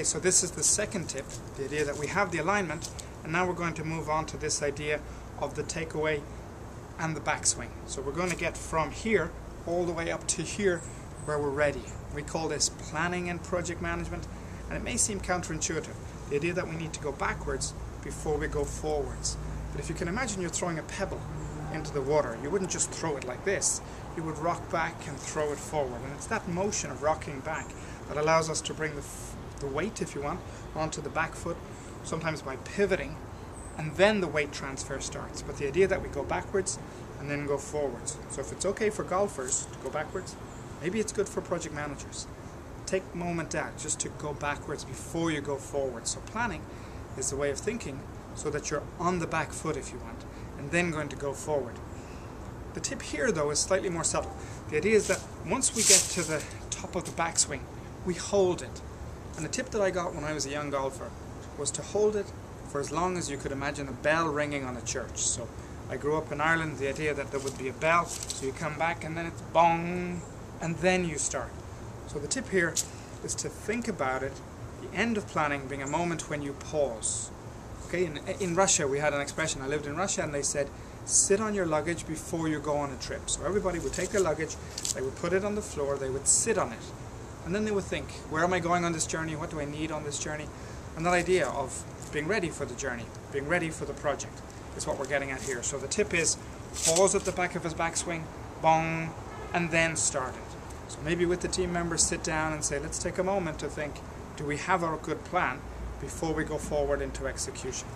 Okay, so this is the second tip, the idea that we have the alignment, and now we're going to move on to this idea of the takeaway and the backswing. So we're going to get from here all the way up to here where we're ready. We call this planning and project management, and it may seem counterintuitive, the idea that we need to go backwards before we go forwards. But if you can imagine you're throwing a pebble into the water, you wouldn't just throw it like this, you would rock back and throw it forward, and it's that motion of rocking back that allows us to bring the weight, if you want, onto the back foot, sometimes by pivoting, and then the weight transfer starts. But the idea that we go backwards and then go forwards. So if it's okay for golfers to go backwards, maybe it's good for project managers. Take a moment out just to go backwards before you go forward. So planning is the way of thinking so that you're on the back foot, if you want, and then going to go forward. The tip here, though, is slightly more subtle. The idea is that once we get to the top of the backswing, we hold it. And the tip that I got when I was a young golfer was to hold it for as long as you could imagine a bell ringing on a church. So I grew up in Ireland, the idea that there would be a bell, so you come back and then it's bong, and then you start. So the tip here is to think about it, the end of planning being a moment when you pause. Okay, in Russia we had an expression, I lived in Russia, and they said, sit on your luggage before you go on a trip. So everybody would take their luggage, they would put it on the floor, they would sit on it, and then they would think, where am I going on this journey, what do I need on this journey? And that idea of being ready for the journey, being ready for the project, is what we're getting at here. So the tip is, pause at the back of his backswing, bong, and then start it. So maybe with the team members sit down and say, let's take a moment to think, do we have our good plan before we go forward into execution?